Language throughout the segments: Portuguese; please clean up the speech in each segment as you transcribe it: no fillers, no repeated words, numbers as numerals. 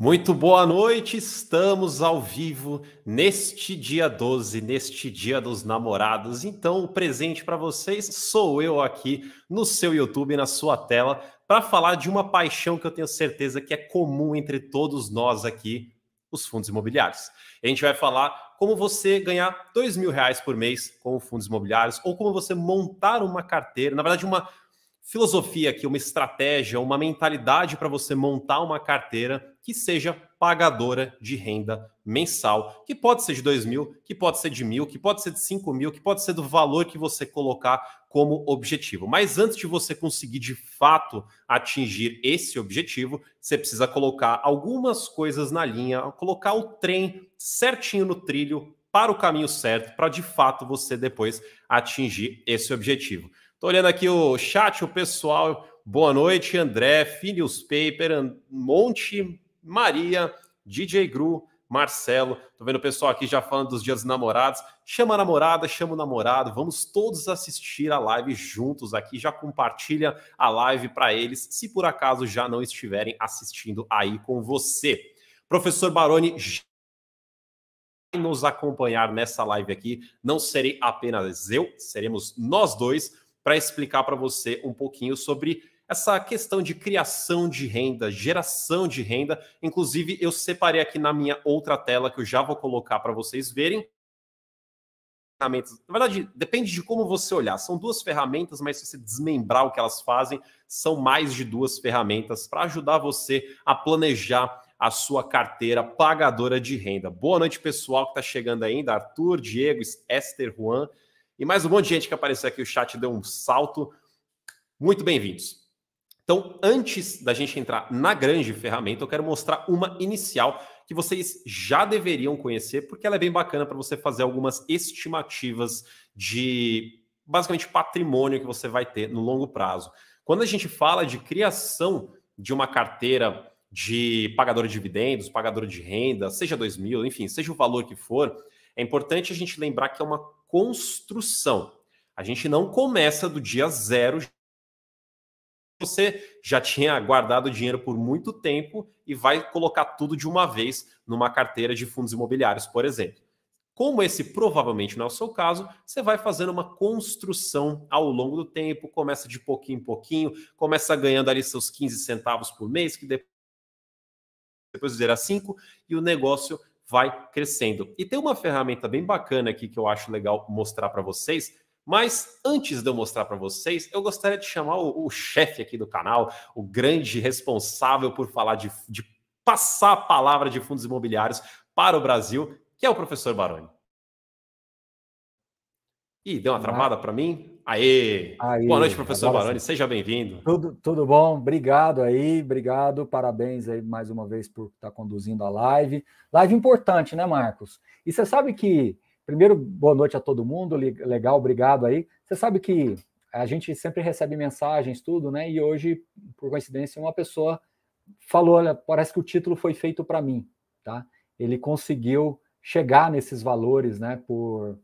Muito boa noite, estamos ao vivo neste dia 12, neste dia dos namorados. Então, o presente para vocês sou eu aqui no seu YouTube, na sua tela, para falar de uma paixão que eu tenho certeza que é comum entre todos nós aqui, os fundos imobiliários. A gente vai falar como você ganhar R$ 2.000 por mês com fundos imobiliários ou como você montar uma carteira, na verdade uma filosofia aqui, uma estratégia, uma mentalidade para você montar uma carteira que seja pagadora de renda mensal, que pode ser de 2.000, que pode ser de 1.000, que pode ser de 5.000, que pode ser do valor que você colocar como objetivo. Mas antes de você conseguir de fato atingir esse objetivo, você precisa colocar algumas coisas na linha, colocar o trem certinho no trilho para o caminho certo, para de fato você depois atingir esse objetivo. Tô olhando aqui o chat, o pessoal. Boa noite, André, Phineas Paper, Monte, Maria, DJ Gru, Marcelo. Tô vendo o pessoal aqui já falando dos dias dos namorados. Chama a namorada, chama o namorado. Vamos todos assistir a live juntos aqui. Já compartilha a live para eles, se por acaso já não estiverem assistindo aí com você. Professor Baroni vai nos acompanhar nessa live aqui. Não serei apenas eu, seremos nós dois, para explicar para você um pouquinho sobre essa questão de criação de renda, geração de renda. Inclusive, eu separei aqui na minha outra tela, que eu já vou colocar para vocês verem. Na verdade, depende de como você olhar. São duas ferramentas, mas se você desmembrar o que elas fazem, são mais de duas ferramentas para ajudar você a planejar a sua carteira pagadora de renda. Boa noite, pessoal que está chegando ainda. Arthur, Diego, Esther, Juan. E mais um monte de gente que apareceu aqui, o chat deu um salto. Muito bem-vindos. Então, antes da gente entrar na grande ferramenta, eu quero mostrar uma inicial que vocês já deveriam conhecer, porque ela é bem bacana para você fazer algumas estimativas de, basicamente, patrimônio que você vai ter no longo prazo. Quando a gente fala de criação de uma carteira de pagador de dividendos, pagador de renda, seja 2.000, enfim, seja o valor que for, é importante a gente lembrar que é uma construção. A gente não começa do dia zero. Você já tinha guardado dinheiro por muito tempo e vai colocar tudo de uma vez numa carteira de fundos imobiliários, por exemplo. Como esse provavelmente não é o seu caso, você vai fazendo uma construção ao longo do tempo, começa de pouquinho em pouquinho, começa ganhando ali seus 15 centavos por mês, que depois vira 5 e o negócio vai crescendo. E tem uma ferramenta bem bacana aqui que eu acho legal mostrar para vocês, mas antes de eu mostrar para vocês, eu gostaria de chamar o chefe aqui do canal, o grande responsável por falar de passar a palavra de fundos imobiliários para o Brasil, que é o professor Baroni. Ih, deu uma travada para mim? Aê! Boa noite, professor Baroni, seja bem-vindo. Tudo bom? Obrigado aí, obrigado, parabéns aí mais uma vez por estar conduzindo a live. Live importante, né, Marcos? E você sabe que, primeiro, boa noite a todo mundo, legal, obrigado aí. Você sabe que a gente sempre recebe mensagens, tudo, né? E hoje, por coincidência, uma pessoa falou, olha, parece que o título foi feito para mim, tá? Ele conseguiu chegar nesses valores, né, por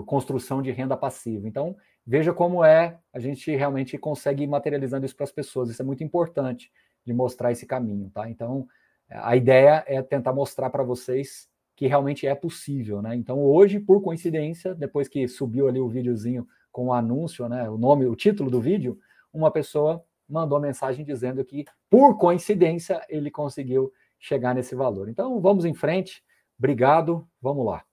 construção de renda passiva. Então, veja como a gente realmente consegue ir materializando isso para as pessoas. Isso é muito importante de mostrar esse caminho, tá? Então, a ideia é tentar mostrar para vocês que realmente é possível, né? Então, hoje, por coincidência, depois que subiu ali o videozinho com o anúncio, né, o título do vídeo, uma pessoa mandou mensagem dizendo que, por coincidência, ele conseguiu chegar nesse valor. Então, vamos em frente. Obrigado. Vamos lá.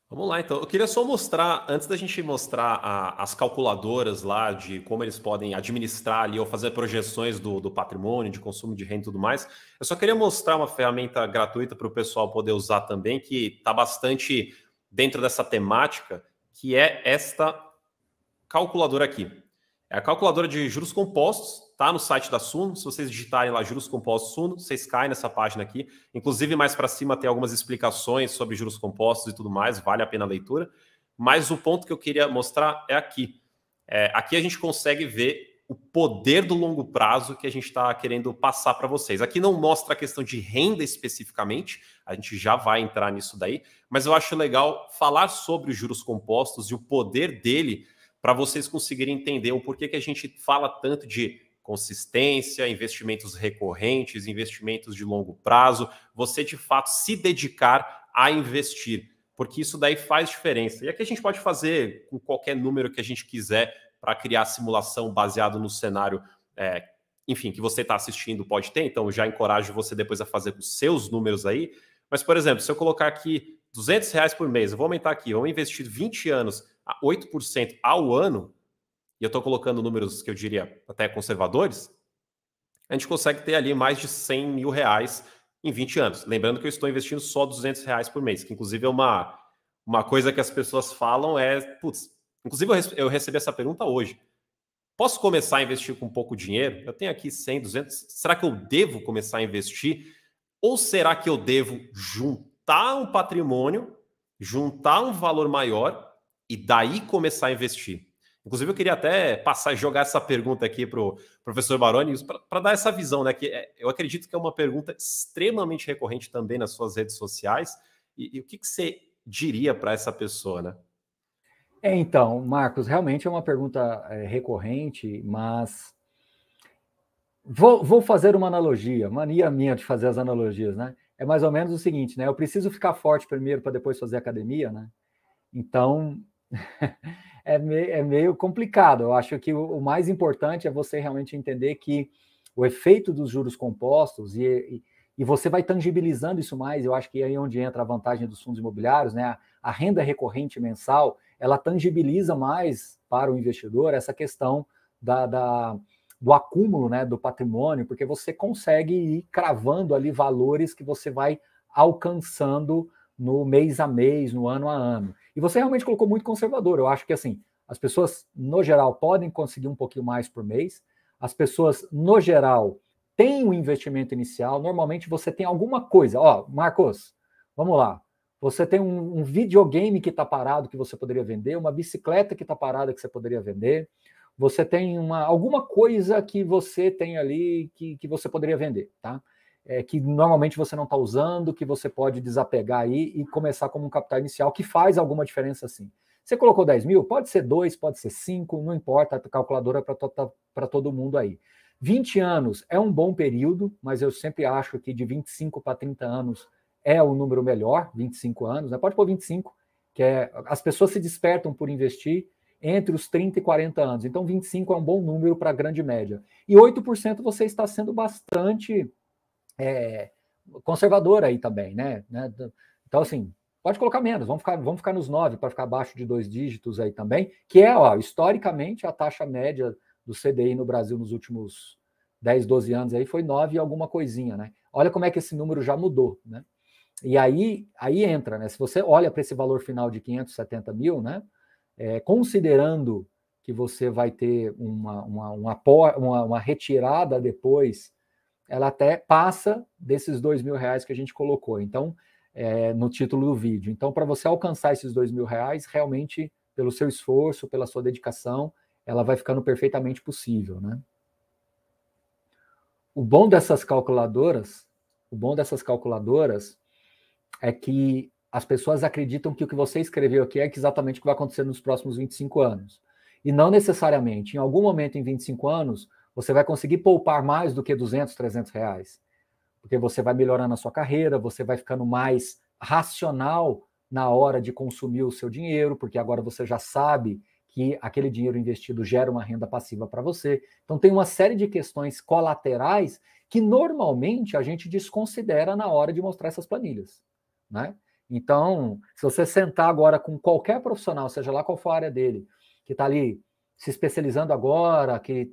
Vamos lá, então. Eu queria só mostrar, antes da gente mostrar as calculadoras lá de como eles podem administrar ali ou fazer projeções do patrimônio, de consumo de renda e tudo mais, eu só queria mostrar uma ferramenta gratuita para o pessoal poder usar também, que está bastante dentro dessa temática, que é esta calculadora aqui. É a calculadora de juros compostos, tá no site da Suno. Se vocês digitarem lá juros compostos Suno, vocês caem nessa página aqui. Inclusive, mais para cima tem algumas explicações sobre juros compostos e tudo mais, vale a pena a leitura. Mas o ponto que eu queria mostrar é aqui. Aqui a gente consegue ver o poder do longo prazo que a gente está querendo passar para vocês. Aqui não mostra a questão de renda especificamente, a gente já vai entrar nisso daí, mas eu acho legal falar sobre os juros compostos e o poder dele para vocês conseguirem entender o porquê que a gente fala tanto de consistência, investimentos recorrentes, investimentos de longo prazo, você de fato se dedicar a investir, porque isso daí faz diferença. E aqui a gente pode fazer com qualquer número que a gente quiser para criar simulação baseado no cenário, enfim, que você está assistindo pode ter, então já encorajo você depois a fazer com os seus números aí. Mas, por exemplo, se eu colocar aqui R$200 por mês, eu vou aumentar aqui, vamos investir 20 anos a 8% ao ano, e eu estou colocando números que eu diria até conservadores, a gente consegue ter ali mais de R$100 mil em 20 anos. Lembrando que eu estou investindo só R$200 por mês, que inclusive é uma coisa que as pessoas falam putz, inclusive eu recebi essa pergunta hoje. Posso começar a investir com pouco dinheiro? Eu tenho aqui 100, 200. Será que eu devo começar a investir? Ou será que eu devo juntar um patrimônio, juntar um valor maior e daí começar a investir? Inclusive, eu queria até jogar essa pergunta aqui para o professor Baroni, para dar essa visão, né? Que eu acredito que é uma pergunta extremamente recorrente também nas suas redes sociais. E o que você diria para essa pessoa, né? Então, Marcos, realmente é uma pergunta recorrente, mas vou fazer uma analogia, mania minha de fazer as analogias, né? É mais ou menos o seguinte, né? Eu preciso ficar forte primeiro para depois fazer academia, né? Então, é meio complicado. Eu acho que o mais importante é você realmente entender que o efeito dos juros compostos, e você vai tangibilizando isso mais, eu acho que é aí onde entra a vantagem dos fundos imobiliários, né? A renda recorrente mensal, ela tangibiliza mais para o investidor essa questão do acúmulo, né, do patrimônio, porque você consegue ir cravando ali valores que você vai alcançando no mês a mês, no ano a ano. E você realmente colocou muito conservador. Eu acho que, assim, as pessoas, no geral, podem conseguir um pouquinho mais por mês. As pessoas, no geral, têm um investimento inicial. Normalmente você tem alguma coisa. Marcos, vamos lá. Você tem um videogame que está parado que você poderia vender, uma bicicleta que está parada que você poderia vender. Você tem alguma coisa que você tem ali que você poderia vender, tá? Que normalmente você não está usando, que você pode desapegar aí e começar como um capital inicial, que faz alguma diferença sim. Você colocou 10 mil? Pode ser 2, pode ser 5, não importa, a calculadora é para todo mundo aí. 20 anos é um bom período, mas eu sempre acho que de 25 para 30 anos é o número melhor, 25 anos, né? Pode pôr 25, as pessoas se despertam por investir entre os 30 e 40 anos. Então, 25 é um bom número para a grande média. E 8% você está sendo bastante conservador aí também, né? Então, assim, pode colocar menos, vamos ficar nos 9 para ficar abaixo de 2 dígitos aí também, que é, historicamente, a taxa média do CDI no Brasil nos últimos 10, 12 anos aí foi 9 e alguma coisinha, né? Olha como é que esse número já mudou, né? E aí entra, né? Se você olha para esse valor final de 570 mil, né? Considerando que você vai ter uma retirada depois, ela até passa desses R$2.000 que a gente colocou, então, no título do vídeo. Então, para você alcançar esses R$2.000, realmente, pelo seu esforço, pela sua dedicação, ela vai ficando perfeitamente possível, né? O bom dessas calculadoras é que as pessoas acreditam que o que você escreveu aqui é exatamente o que vai acontecer nos próximos 25 anos. E não necessariamente. Em algum momento em 25 anos, você vai conseguir poupar mais do que R$200, R$300. Porque você vai melhorando a sua carreira, você vai ficando mais racional na hora de consumir o seu dinheiro, porque agora você já sabe que aquele dinheiro investido gera uma renda passiva para você. Então tem uma série de questões colaterais que normalmente a gente desconsidera na hora de mostrar essas planilhas, né? Então, se você sentar agora com qualquer profissional, seja lá qual for a área dele, que está ali se especializando agora, que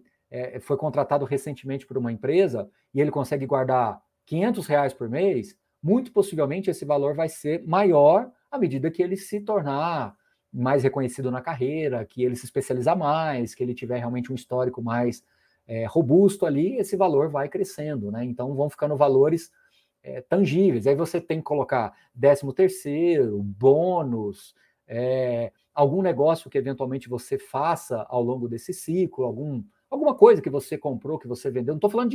foi contratado recentemente por uma empresa, e ele consegue guardar R$500 por mês, muito possivelmente esse valor vai ser maior à medida que ele se tornar mais reconhecido na carreira, que ele se especializar mais, que ele tiver realmente um histórico mais robusto ali, esse valor vai crescendo, né? Então vão ficando valores tangíveis. Aí você tem que colocar 13º, bônus, algum negócio que eventualmente você faça ao longo desse ciclo, alguma coisa que você comprou, que você vendeu. Não estou falando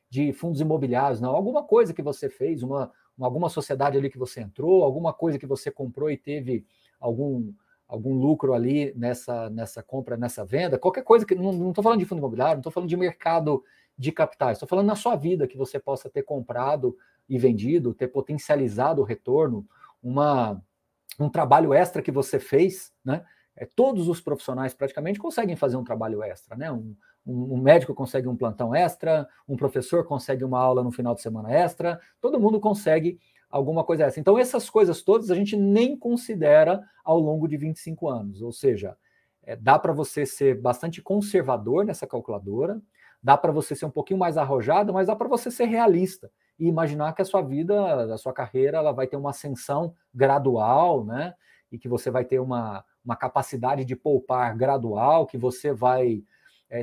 de fundos imobiliários, não. Alguma coisa que você fez, alguma sociedade ali que você entrou, alguma coisa que você comprou e teve algum lucro ali nessa compra, nessa venda, qualquer coisa que não estou falando de fundo imobiliário, não estou falando de mercado de capitais, estou falando na sua vida que você possa ter comprado e vendido, ter potencializado o retorno, um trabalho extra que você fez, né? Todos os profissionais praticamente conseguem fazer um trabalho extra, né? Um médico consegue um plantão extra, um professor consegue uma aula no final de semana extra, todo mundo consegue alguma coisa extra. Então, essas coisas todas a gente nem considera ao longo de 25 anos, ou seja, dá para você ser bastante conservador nessa calculadora, dá para você ser um pouquinho mais arrojado, mas dá para você ser realista e imaginar que a sua vida, a sua carreira, ela vai ter uma ascensão gradual, né? E que você vai ter uma capacidade de poupar gradual, que você vai,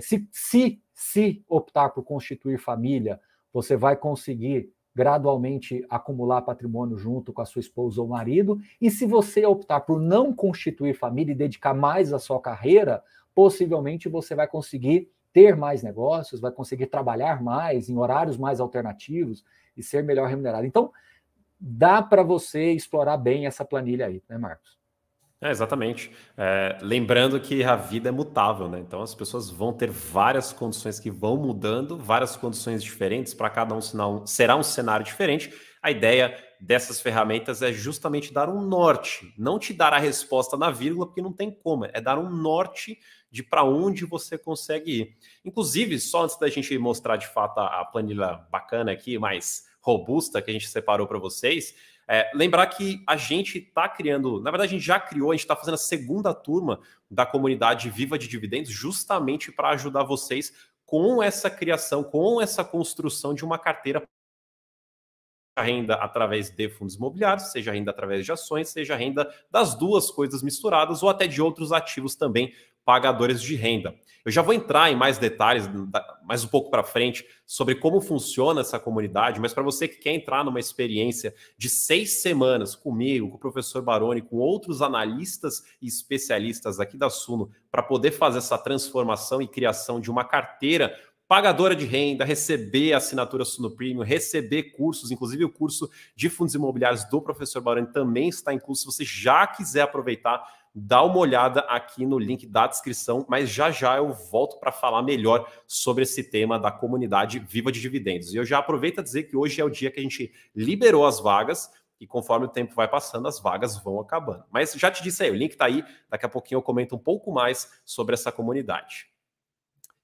se optar por constituir família, você vai conseguir gradualmente acumular patrimônio junto com a sua esposa ou marido, e se você optar por não constituir família e dedicar mais à sua carreira, possivelmente você vai conseguir ter mais negócios, vai conseguir trabalhar mais, em horários mais alternativos e ser melhor remunerado. Então, dá para você explorar bem essa planilha aí, né, Marcos? Exatamente. Lembrando que a vida é mutável, né? Então as pessoas vão ter várias condições que vão mudando, várias condições diferentes, para cada um será um cenário diferente. A ideia dessas ferramentas é justamente dar um norte, não te dar a resposta na vírgula, porque não tem como, é dar um norte de para onde você consegue ir. Inclusive, só antes da gente mostrar de fato a planilha bacana aqui, mais robusta, que a gente separou para vocês, lembrar que a gente está criando, na verdade a gente já criou, a gente está fazendo a segunda turma da comunidade Viva de Dividendos justamente para ajudar vocês com essa criação, com essa construção de uma carteira, renda através de fundos imobiliários, seja renda através de ações, seja renda das duas coisas misturadas ou até de outros ativos também pagadores de renda. Eu já vou entrar em mais detalhes mais um pouco para frente sobre como funciona essa comunidade, mas para você que quer entrar numa experiência de 6 semanas comigo, com o professor Baroni, com outros analistas e especialistas aqui da Suno, para poder fazer essa transformação e criação de uma carteira pagadora de renda, receber a assinatura Suno Premium, receber cursos, inclusive o curso de fundos imobiliários do professor Baroni também está incluso. Se você já quiser aproveitar, dá uma olhada aqui no link da descrição, mas já eu volto para falar melhor sobre esse tema da comunidade Viva de Dividendos. E eu já aproveito a dizer que hoje é o dia que a gente liberou as vagas, e conforme o tempo vai passando, as vagas vão acabando. Mas já te disse aí, o link está aí, daqui a pouquinho eu comento um pouco mais sobre essa comunidade.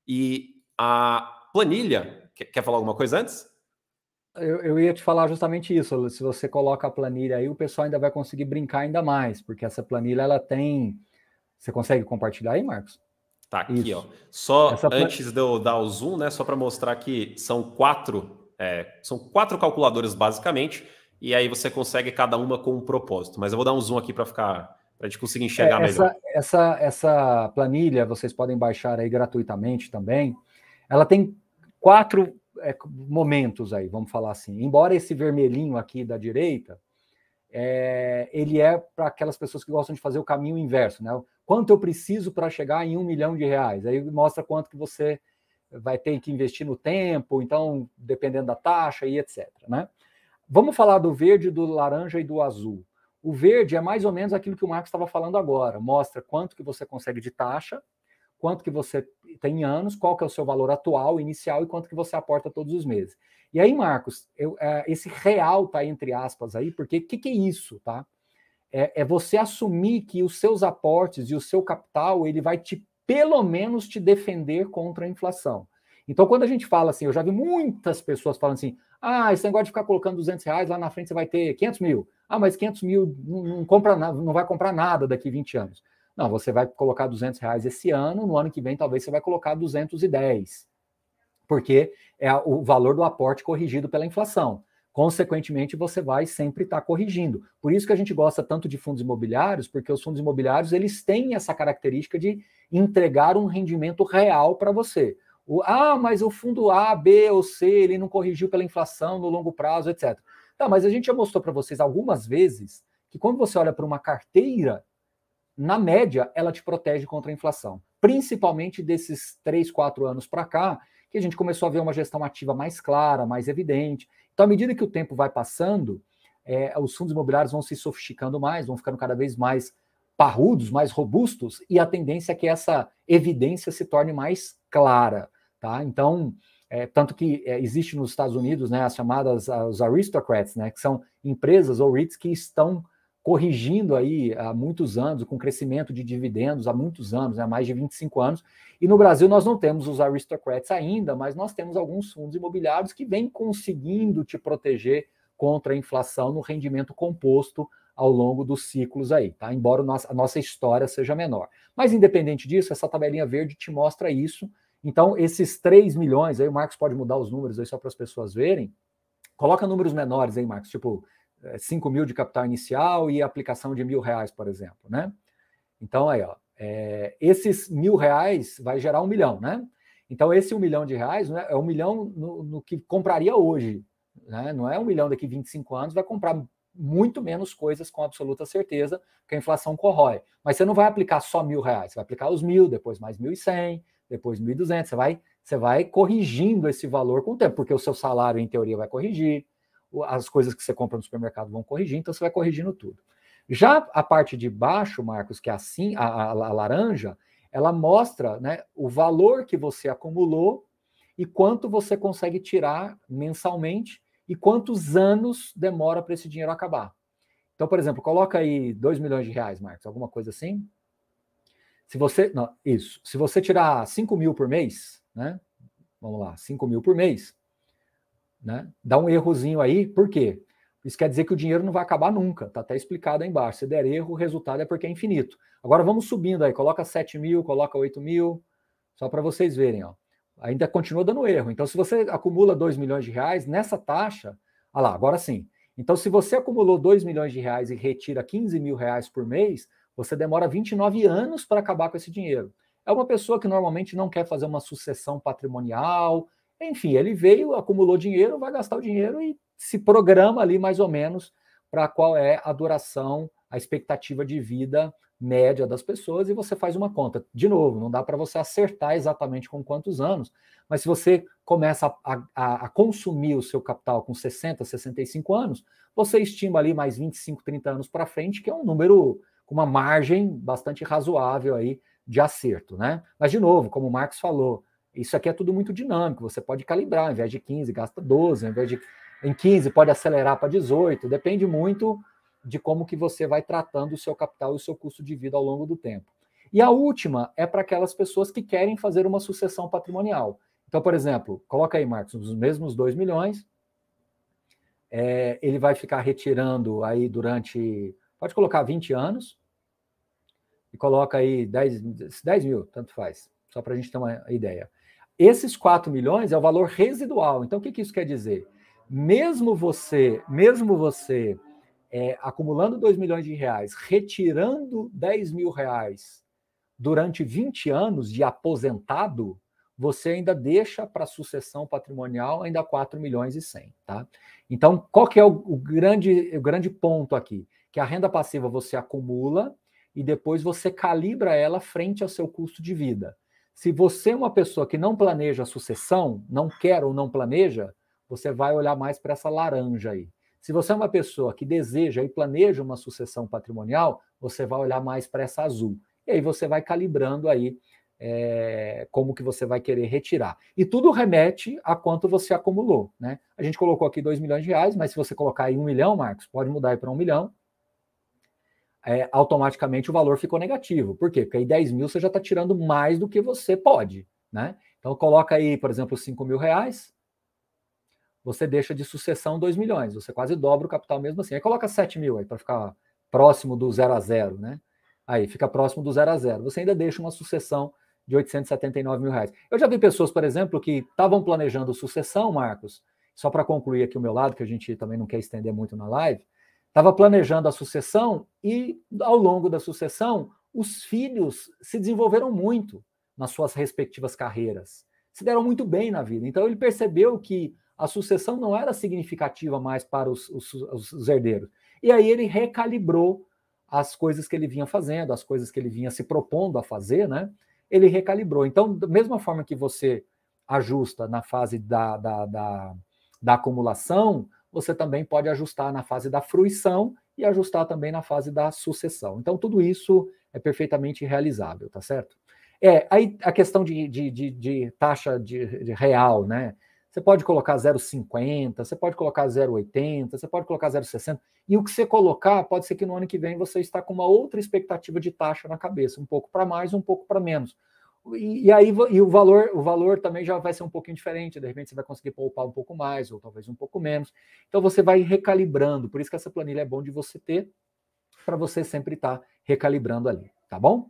E a planilha, quer falar alguma coisa antes? Eu ia te falar justamente isso. Se você coloca a planilha aí, o pessoal ainda vai conseguir brincar ainda mais, porque essa planilha ela tem. Você consegue compartilhar aí, Marcos? Tá aqui, ó. Só antes de eu dar o zoom, né? Só para mostrar que são quatro calculadoras basicamente, e aí você consegue cada uma com um propósito. Mas eu vou dar um zoom aqui para a gente conseguir enxergar melhor. Essa planilha vocês podem baixar aí gratuitamente também. Ela tem 4 momentos aí, vamos falar assim. Embora esse vermelhinho aqui da direita, ele é para aquelas pessoas que gostam de fazer o caminho inverso, né? Quanto eu preciso para chegar em R$1 milhão? Aí mostra quanto que você vai ter que investir no tempo, então, dependendo da taxa e etc, né? Vamos falar do verde, do laranja e do azul. O verde é mais ou menos aquilo que o Marcos estava falando agora. Mostra quanto que você consegue de taxa, quanto que você tem em anos, qual que é o seu valor atual, inicial, e quanto que você aporta todos os meses. E aí, Marcos, esse real tá entre aspas aí, porque o que é isso, tá? É você assumir que os seus aportes e o seu capital, ele vai pelo menos te defender contra a inflação. Então, quando a gente fala assim, eu já vi muitas pessoas falando assim, esse negócio de ficar colocando R$200, lá na frente você vai ter 500 mil. Mas 500 mil não compra nada, não vai comprar nada daqui 20 anos. Não, você vai colocar R$200 esse ano, no ano que vem talvez você vai colocar 210, porque é o valor do aporte corrigido pela inflação. Consequentemente, você vai sempre estar corrigindo. Por isso que a gente gosta tanto de fundos imobiliários, porque os fundos imobiliários eles têm essa característica de entregar um rendimento real para você. Mas o fundo A, B ou C, ele não corrigiu pela inflação no longo prazo, etc. Tá, mas a gente já mostrou para vocês algumas vezes que quando você olha para uma carteira, na média, ela te protege contra a inflação. Principalmente desses 3, 4 anos para cá, que a gente começou a ver uma gestão ativa mais clara, mais evidente. Então, à medida que o tempo vai passando, os fundos imobiliários vão se sofisticando mais, vão ficando cada vez mais parrudos, mais robustos, e a tendência é que essa evidência se torne mais clara, tá? Então, tanto que existe nos Estados Unidos, né, as chamadas os aristocrats, né, que são empresas ou REITs que estão corrigindo aí há muitos anos, com crescimento de dividendos há muitos anos, né, há mais de 25 anos, e no Brasil nós não temos os aristocrats ainda, mas nós temos alguns fundos imobiliários que vêm conseguindo te proteger contra a inflação no rendimento composto ao longo dos ciclos aí, tá? Embora a nossa história seja menor. Mas independente disso, essa tabelinha verde te mostra isso. Então, esses 3 milhões, aí o Marcos pode mudar os números aí só para as pessoas verem, coloca números menores aí, Marcos, tipo 5 mil de capital inicial e aplicação de R$1.000, por exemplo, né? Então, aí, ó, esses R$1.000 vai gerar 1 milhão, né? Então, esse R$1 milhão, né, é 1 milhão no que compraria hoje, né? Não é 1 milhão daqui a 25 anos, vai comprar muito menos coisas com absoluta certeza, que a inflação corrói. Mas você não vai aplicar só R$1.000, você vai aplicar os 1.000, depois mais 1.100, depois 1.200, você vai corrigindo esse valor com o tempo, porque o seu salário, em teoria, vai corrigir, as coisas que você compra no supermercado vão corrigir, então você vai corrigindo tudo. Já a parte de baixo, Marcos, que é assim, a laranja, ela mostra, né, o valor que você acumulou e quanto você consegue tirar mensalmente e quantos anos demora para esse dinheiro acabar. Então, por exemplo, coloca aí R$2 milhões, Marcos, alguma coisa assim. Se você, não, isso, se você tirar 5 mil por mês, né? Vamos lá, 5 mil por mês, né? Dá um errozinho aí, por quê? Isso quer dizer que o dinheiro não vai acabar nunca, tá até explicado aí embaixo. Se der erro, o resultado é porque é infinito. Agora vamos subindo aí, coloca 7 mil, coloca 8 mil, só para vocês verem, ó. Ainda continua dando erro. Então, se você acumula R$2 milhões nessa taxa, olha lá, agora sim. Então, se você acumulou R$2 milhões e retira R$15 mil por mês, você demora 29 anos para acabar com esse dinheiro. É uma pessoa que normalmente não quer fazer uma sucessão patrimonial, enfim, ele veio, acumulou dinheiro, vai gastar o dinheiro e se programa ali mais ou menos para qual é a duração, a expectativa de vida média das pessoas, e você faz uma conta. De novo, não dá para você acertar exatamente com quantos anos, mas se você começa a consumir o seu capital com 60, 65 anos, você estima ali mais 25, 30 anos para frente, que é um número com uma margem bastante razoável aí de acerto, né? Mas, de novo, como o Marcos falou, isso aqui é tudo muito dinâmico, você pode calibrar, ao invés de 15, gasta 12, ao invés de em 15 pode acelerar para 18, depende muito de como que você vai tratando o seu capital e o seu custo de vida ao longo do tempo. E a última é para aquelas pessoas que querem fazer uma sucessão patrimonial. Então, por exemplo, coloca aí, Marcos, os mesmos 2 milhões, ele vai ficar retirando aí durante, pode colocar 20 anos, e coloca aí 10 mil, tanto faz, só para a gente ter uma ideia. Esses 4 milhões é o valor residual. Então, o que isso quer dizer? Mesmo você acumulando R$2 milhões, retirando R$10 mil durante 20 anos de aposentado, você ainda deixa para a sucessão patrimonial ainda 4 milhões e 100, tá? Então, qual que é o grande ponto aqui? Que a renda passiva você acumula e depois você calibra ela frente ao seu custo de vida. Se você é uma pessoa que não planeja a sucessão, não quer ou não planeja, você vai olhar mais para essa laranja aí. Se você é uma pessoa que deseja e planeja uma sucessão patrimonial, você vai olhar mais para essa azul. E aí você vai calibrando aí como que você vai querer retirar. E tudo remete a quanto você acumulou, né? A gente colocou aqui R$2 milhões, mas se você colocar aí 1 milhão, Marcos, pode mudar aí para 1 milhão, automaticamente o valor ficou negativo. Por quê? Porque aí 10 mil você já está tirando mais do que você pode, né? Então coloca aí, por exemplo, R$5 mil, você deixa de sucessão 2 milhões, você quase dobra o capital mesmo assim. Aí coloca 7 mil aí para ficar próximo do 0 a 0, né? Aí fica próximo do 0 a 0. Você ainda deixa uma sucessão de R$879 mil. Eu já vi pessoas, por exemplo, que estavam planejando sucessão, Marcos, só para concluir aqui o meu lado, que a gente também não quer estender muito na live, estava planejando a sucessão e, ao longo da sucessão, os filhos se desenvolveram muito nas suas respectivas carreiras, se deram muito bem na vida. Então, ele percebeu que a sucessão não era significativa mais para os herdeiros. E aí ele recalibrou as coisas que ele vinha fazendo, as coisas que ele vinha se propondo a fazer, né? Ele recalibrou. Então, da mesma forma que você ajusta na fase da acumulação, você também pode ajustar na fase da fruição e ajustar também na fase da sucessão. Então, tudo isso é perfeitamente realizável, tá certo? Aí a questão de taxa de real, né? Você pode colocar 0,50, você pode colocar 0,80, você pode colocar 0,60, e o que você colocar, pode ser que no ano que vem você está com uma outra expectativa de taxa na cabeça, um pouco para mais, um pouco para menos. E aí o valor também já vai ser um pouquinho diferente, de repente você vai conseguir poupar um pouco mais, ou talvez um pouco menos. Então você vai recalibrando, por isso que essa planilha é bom de você ter, para você sempre estar recalibrando ali, tá bom?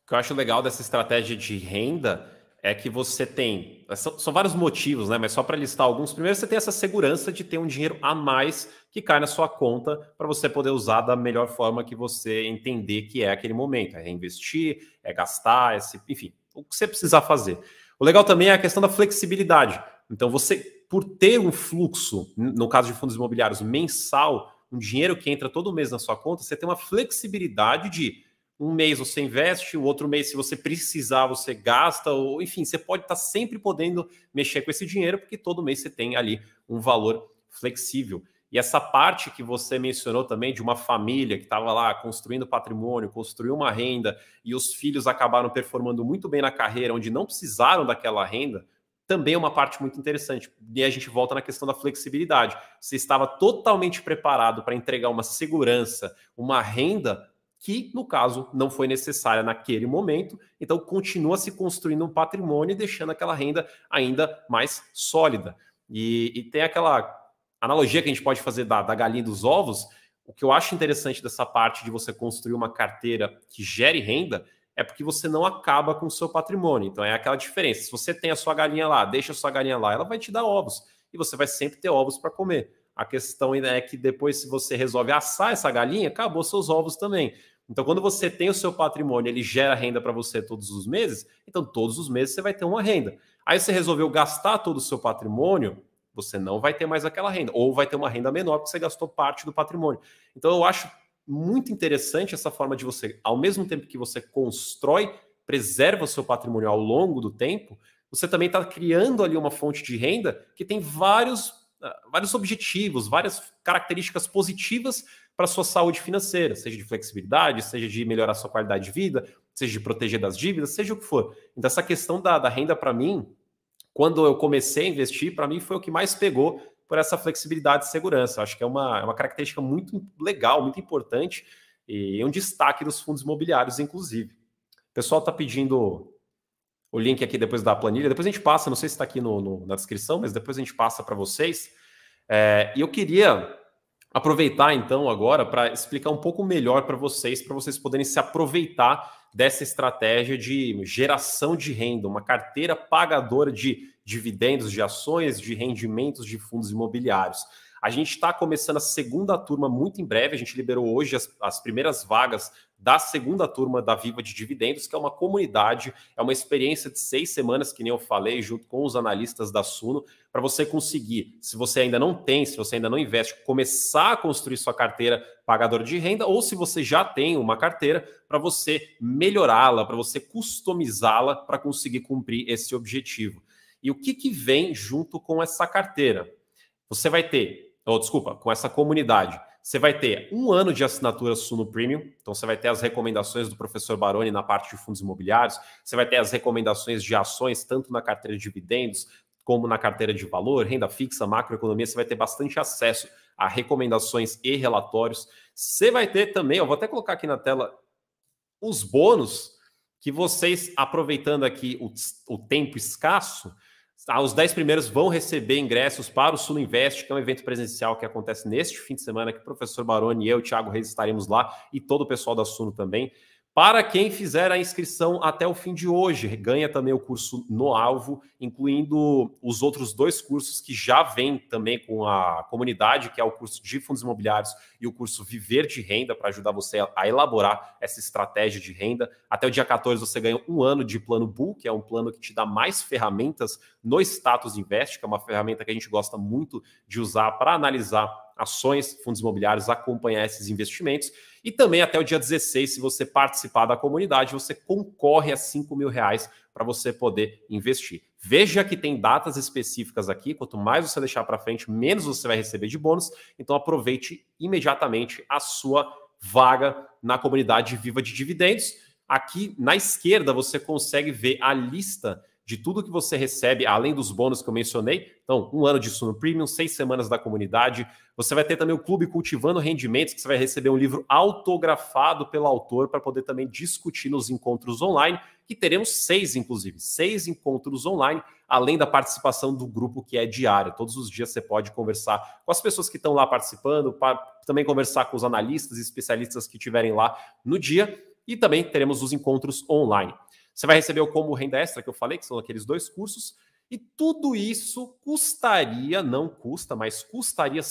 O que eu acho legal dessa estratégia de renda é que você tem... São vários motivos, né? Mas só para listar alguns. Primeiro, você tem essa segurança de ter um dinheiro a mais que cai na sua conta para você poder usar da melhor forma que você entender que é aquele momento. É reinvestir, é gastar, enfim, o que você precisar fazer. O legal também é a questão da flexibilidade. Então, você, por ter um fluxo, no caso de fundos imobiliários, mensal, um dinheiro que entra todo mês na sua conta, você tem uma flexibilidade de... Um mês você investe, o outro mês, se você precisar, você gasta, ou enfim, você pode estar sempre podendo mexer com esse dinheiro, porque todo mês você tem ali um valor flexível. E essa parte que você mencionou também de uma família que estava lá construindo patrimônio, construiu uma renda, e os filhos acabaram performando muito bem na carreira, onde não precisaram daquela renda, também é uma parte muito interessante. E a gente volta na questão da flexibilidade. Você estava totalmente preparado para entregar uma segurança, uma renda que, no caso, não foi necessária naquele momento, então continua se construindo um patrimônio e deixando aquela renda ainda mais sólida. E tem aquela analogia que a gente pode fazer da galinha e dos ovos. O que eu acho interessante dessa parte de você construir uma carteira que gere renda é porque você não acaba com o seu patrimônio. Então é aquela diferença. Se você tem a sua galinha lá, deixa a sua galinha lá, ela vai te dar ovos e você vai sempre ter ovos para comer. A questão ainda é que depois, se você resolve assar essa galinha, acabou seus ovos também. Então, quando você tem o seu patrimônio, ele gera renda para você todos os meses, então todos os meses você vai ter uma renda. Aí você resolveu gastar todo o seu patrimônio, você não vai ter mais aquela renda, ou vai ter uma renda menor porque você gastou parte do patrimônio. Então, eu acho muito interessante essa forma de você, ao mesmo tempo que você constrói, preserva o seu patrimônio ao longo do tempo, você também está criando ali uma fonte de renda que tem vários objetivos, várias características positivas para a sua saúde financeira, seja de flexibilidade, seja de melhorar a sua qualidade de vida, seja de proteger das dívidas, seja o que for. Então, essa questão da renda, para mim, quando eu comecei a investir, para mim foi o que mais pegou por essa flexibilidade e segurança. Eu acho que é uma característica muito legal, muito importante, e um destaque dos fundos imobiliários, inclusive. O pessoal está pedindo o link aqui depois da planilha, depois a gente passa, não sei se está aqui na descrição, mas depois a gente passa para vocês. E eu queria aproveitar, então, agora para explicar um pouco melhor para vocês poderem se aproveitar dessa estratégia de geração de renda, uma carteira pagadora de dividendos, de ações, de rendimentos de fundos imobiliários. A gente está começando a segunda turma muito em breve, a gente liberou hoje as primeiras vagas da segunda turma da Viva de Dividendos, que é uma comunidade, é uma experiência de 6 semanas, que nem eu falei, junto com os analistas da Suno, para você conseguir, se você ainda não tem, se você ainda não investe, começar a construir sua carteira pagadora de renda, ou se você já tem uma carteira, para você melhorá-la, para você customizá-la, para conseguir cumprir esse objetivo. E o que vem junto com essa carteira? Você vai ter, com essa comunidade, você vai ter 1 ano de assinatura Suno Premium, então você vai ter as recomendações do professor Baroni na parte de fundos imobiliários, você vai ter as recomendações de ações, tanto na carteira de dividendos, como na carteira de valor, renda fixa, macroeconomia, você vai ter bastante acesso a recomendações e relatórios. Você vai ter também, eu vou até colocar aqui na tela, os bônus que vocês, aproveitando aqui o tempo escasso, os 10 primeiros vão receber ingressos para o Suno Invest, que é um evento presencial que acontece neste fim de semana, que o professor Baroni e eu, Thiago Reis, estaremos lá, e todo o pessoal da Suno também. Para quem fizer a inscrição até o fim de hoje, ganha também o curso No Alvo, incluindo os outros 2 cursos que já vêm também com a comunidade, que é o curso de fundos imobiliários e o curso Viver de Renda, para ajudar você a elaborar essa estratégia de renda. Até o dia 14 você ganha 1 ano de plano Bull, que é um plano que te dá mais ferramentas no Status Invest, que é uma ferramenta que a gente gosta muito de usar para analisar ações, fundos imobiliários, acompanhar esses investimentos. E também até o dia 16, se você participar da comunidade, você concorre a R$5.000 para você poder investir. Veja que tem datas específicas aqui, quanto mais você deixar para frente, menos você vai receber de bônus, então aproveite imediatamente a sua vaga na comunidade Viva de Dividendos. Aqui na esquerda você consegue ver a lista de tudo que você recebe, além dos bônus que eu mencionei. Então, 1 ano de Suno Premium, 6 semanas da comunidade. Você vai ter também o Clube Cultivando Rendimentos, que você vai receber um livro autografado pelo autor para poder também discutir nos encontros online, que teremos 6, inclusive. 6 encontros online, além da participação do grupo que é diária. Todos os dias você pode conversar com as pessoas que estão lá participando, também conversar com os analistas e especialistas que estiverem lá no dia, e também teremos os encontros online. Você vai receber o Combo Renda Extra, que eu falei, que são aqueles 2 cursos, e tudo isso custaria, não custa, mas custaria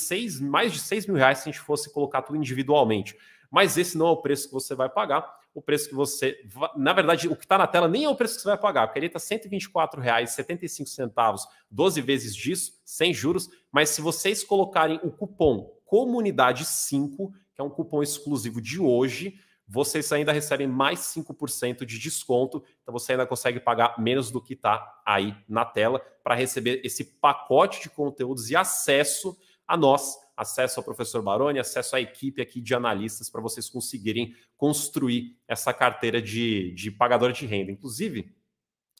mais de 6 mil reais se a gente fosse colocar tudo individualmente. Mas esse não é o preço que você vai pagar. O preço que você... Na verdade, o que está na tela nem é o preço que você vai pagar, porque ele está R$ 124,75, 12 vezes disso, sem juros. Mas se vocês colocarem o cupom Comunidade5, que é um cupom exclusivo de hoje, vocês ainda recebem mais 5% de desconto, então você ainda consegue pagar menos do que está aí na tela para receber esse pacote de conteúdos e acesso a nós, acesso ao professor Baroni, acesso à equipe aqui de analistas para vocês conseguirem construir essa carteira de pagador de renda. Inclusive,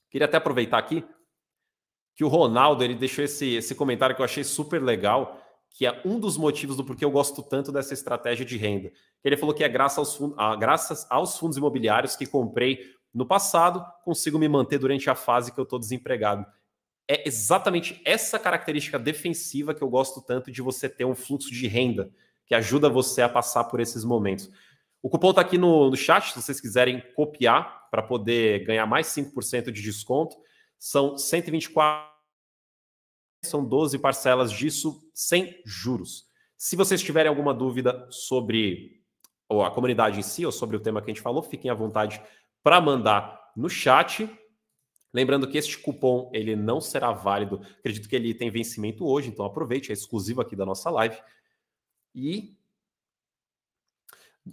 queria até aproveitar aqui que o Ronaldo ele deixou esse comentário que eu achei super legal, que é um dos motivos do porquê eu gosto tanto dessa estratégia de renda. Ele falou que é graças aos fundos imobiliários que comprei no passado, consigo me manter durante a fase que eu estou desempregado. É exatamente essa característica defensiva que eu gosto tanto de você ter um fluxo de renda, que ajuda você a passar por esses momentos. O cupom está aqui no chat, se vocês quiserem copiar para poder ganhar mais 5% de desconto. São 124... São 12 parcelas disso sem juros. Se vocês tiverem alguma dúvida sobre a comunidade em si ou sobre o tema que a gente falou, fiquem à vontade para mandar no chat. Lembrando que este cupom ele não será válido. Acredito que ele tem vencimento hoje, então aproveite, é exclusivo aqui da nossa live. E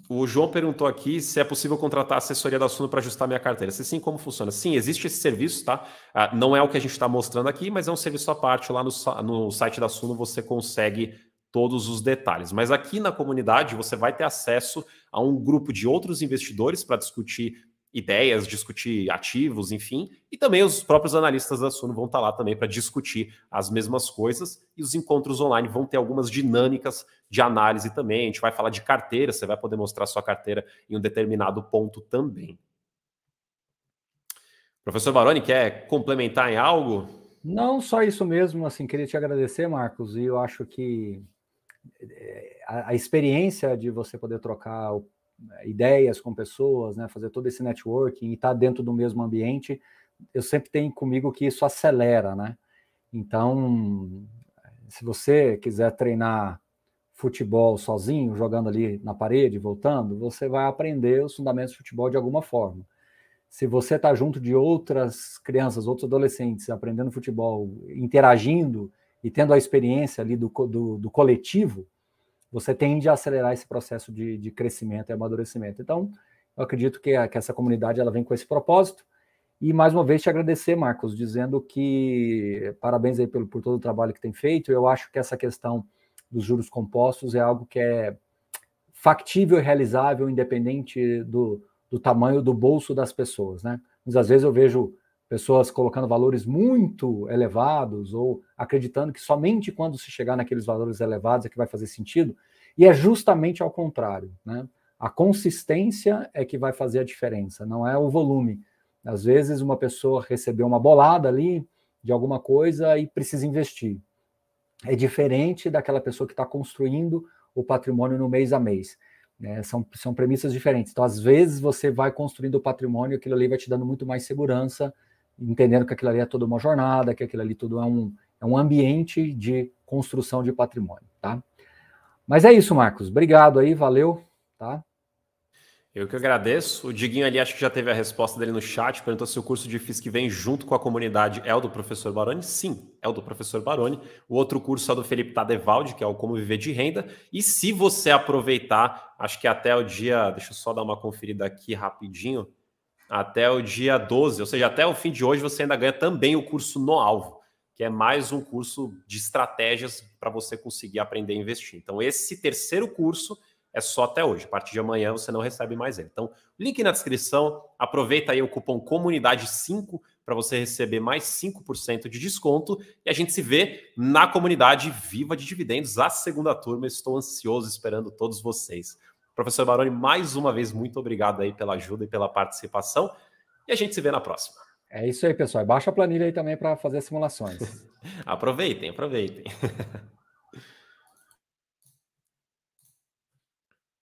o João perguntou aqui se é possível contratar a assessoria da Suno para ajustar minha carteira. Se sim, como funciona? Sim, existe esse serviço, tá? Não é o que a gente está mostrando aqui, mas é um serviço à parte. Lá no site da Suno você consegue todos os detalhes. Mas aqui na comunidade você vai ter acesso a um grupo de outros investidores para discutir ideias, discutir ativos, enfim, e também os próprios analistas da Suno vão estar lá também para discutir as mesmas coisas, e os encontros online vão ter algumas dinâmicas de análise também. A gente vai falar de carteira, você vai poder mostrar sua carteira em um determinado ponto também. Professor Baroni, quer complementar em algo? Não, só isso mesmo, assim, queria te agradecer, Marcos, e eu acho que a experiência de você poder trocar ideias com pessoas, né, fazer todo esse networking e estar dentro do mesmo ambiente, eu sempre tenho comigo que isso acelera, né? Então, se você quiser treinar futebol sozinho, jogando ali na parede, voltando, você vai aprender os fundamentos de futebol de alguma forma. Se você está junto de outras crianças, outros adolescentes, aprendendo futebol, interagindo e tendo a experiência ali do coletivo, você tende a acelerar esse processo de crescimento e amadurecimento. Então, eu acredito que essa comunidade ela vem com esse propósito. E, mais uma vez, te agradecer, Marcos, dizendo que parabéns aí por todo o trabalho que tem feito. Eu acho que essa questão dos juros compostos é algo que é factível e realizável, independente do tamanho do bolso das pessoas, né? Muitas vezes eu vejo pessoas colocando valores muito elevados ou acreditando que somente quando se chegar naqueles valores elevados é que vai fazer sentido, e é justamente ao contrário, né? A consistência é que vai fazer a diferença, não é o volume. Às vezes uma pessoa recebeu uma bolada ali de alguma coisa e precisa investir. É diferente daquela pessoa que está construindo o patrimônio no mês a mês. Né? São premissas diferentes. Então, às vezes, você vai construindo o patrimônio, aquilo ali vai te dando muito mais segurança, entendendo que aquilo ali é toda uma jornada, que aquilo ali tudo é um ambiente de construção de patrimônio, tá? Mas é isso, Marcos. Obrigado aí, valeu, tá? Eu que agradeço. O Diguinho ali acho que já teve a resposta dele no chat, perguntou se o curso de FIS que vem junto com a comunidade é o do professor Baroni. Sim, é o do professor Baroni. O outro curso é o do Felipe Tadevaldi, que é o Como Viver de Renda. E se você aproveitar, acho que até o dia... Deixa eu só dar uma conferida aqui rapidinho. Até o dia 12, ou seja, até o fim de hoje você ainda ganha também o curso No Alvo, que é mais um curso de estratégias para você conseguir aprender a investir. Então, esse terceiro curso é só até hoje. A partir de amanhã você não recebe mais ele. Então, link na descrição. Aproveita aí o cupom COMUNIDADE5 para você receber mais 5% de desconto. E a gente se vê na comunidade Viva de Dividendos, a segunda turma. Estou ansioso esperando todos vocês. Professor Baroni, mais uma vez, muito obrigado aí pela ajuda e pela participação. E a gente se vê na próxima. É isso aí, pessoal. Baixa a planilha aí também para fazer simulações. Aproveitem, aproveitem.